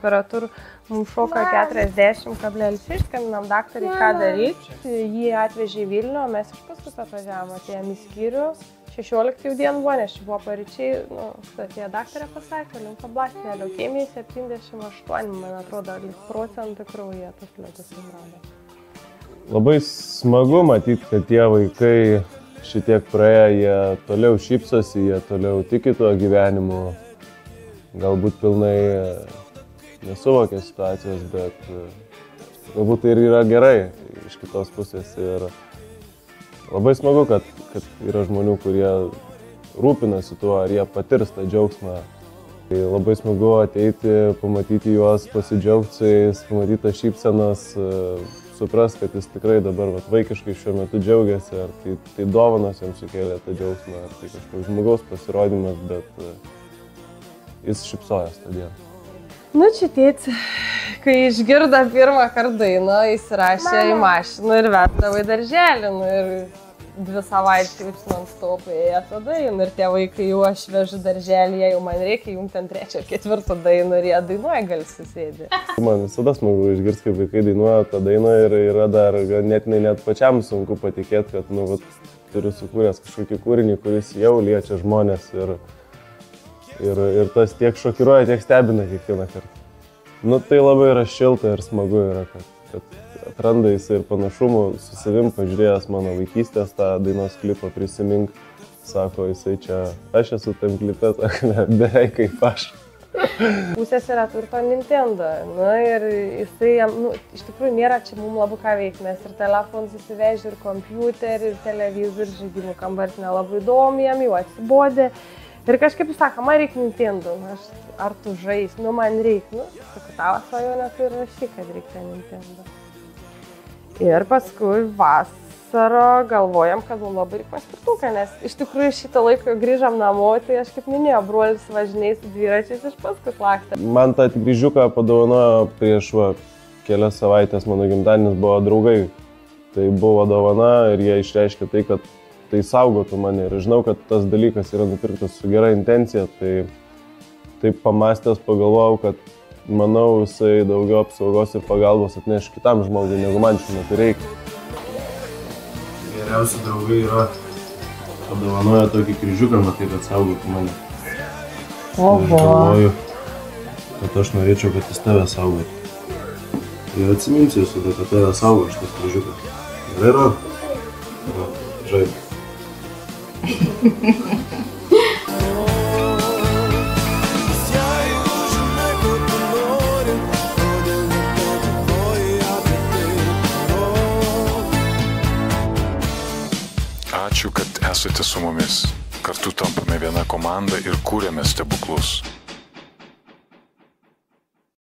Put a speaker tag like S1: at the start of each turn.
S1: temperatūrų, mums šoka 40,6, skambinam daktarį, ką daryti. Jį atvežė į Vilnių, mes iš paskui atvažiavom, atėjom į skyrių. 16 dienų buvo, nes čia buvo paryčiai, atėjo daktarė pasakė, limfoblastinė leukemija 78, man atrodo, procentų kraujyje tas ligas įrado.
S2: Labai smagu matyti, kad tie vaikai šitiek praėję, jie toliau šypsosi, jie toliau tiki tuo gyvenimu, galbūt pilnai nesuvokia situacijos, bet galbūt tai ir yra gerai iš kitos pusės. Ir labai smagu, kad yra žmonių, kurie rūpinasi tuo, ar jie patirs tą džiaugsmą. Tai labai smagu ateiti, pamatyti juos, pasidžiaugti su jais, pamatyti tas šypsenas, supras, kad jis tikrai dabar vaikiškai šiuo metu džiaugiasi, ar tai dovanos jam sukėlė tą džiaugsmą, ar tai kažkoks žmogaus pasirodymas, bet jis šypsojas tą dieną.
S1: Nu, čia tėti, kai išgirdo pirmą kartą dainą, įsirašė į mašiną ir vesdavo į darželį, ir 2 savaitės non-stop ėjo tą dainą, ir tie vaikai jau aš vežu darželį, jau man reikia jums ten 3 ar 4 dainą, ir jie dainuoja, gal susėdė.
S2: Man visada smagu išgirsti, kaip vaikai dainuoja tą dainą, ir yra dar net pačiam sunku patikėti, kad turiu sukūręs kažkokį kūrinį, kuris jau liečia žmonės, ir tas tiek šokiruoja, tiek stebina kiekvieną kartą. Tai labai yra šilta ir smagu yra, kad atranda jis ir panašumų su savim, pažiūrėjęs mano vaikystės tą dainos klipą Prisimink, sako jisai čia, aš esu tam klipe, beveik kaip aš.
S1: Pusės yra turto Nintendo, ir jisai, iš tikrųjų nėra čia mums labai ką veikti, nes ir telefonus įsivežė, ir kompiuterį, ir televizorių, žaidimų kambarys nelabai įdomu, jam jau atsibodė. Ir kažkaip jis sako, man reikia Nintendo, ar tu žais, man reikia, sakau, tavo svajonė tai rašyk, kad reikia Nintendo. Ir paskui vasarą galvojam, kad mums labai reikia paspirtuką, nes iš tikrųjų šitą laiką grįžam namo, tai aš kaip minėjau, brolis važiniais dviračiais iš paskui lakstė. Man
S2: tą grįžiuką padovanojo prieš kelias savaitės, mano gimtadienis buvo draugai. Tai buvo dovana ir jie išreiškė tai, kad tai saugotų mane, ir žinau, kad tas dalykas yra nupirktas su gera intencija, tai taip pamastęs pagalvojau, kad manau jisai daugiau apsaugos ir pagalbos atneš kitam žmogui, negu man šiuo metu reikia. Geriausi draugai yra padovanoję tokį kryžiuką, matai, kad saugotų mane. Aš galvoju, kad aš norėčiau, kad jis tave saugotų. Ir atsiminsiu visada, kad tave saugo šitas kryžiukas. Gerai, Ro? Žaidžiu.
S3: Ačiū, kad esate su mumis. Kartu tampame viena komanda ir kūrėme stebuklus.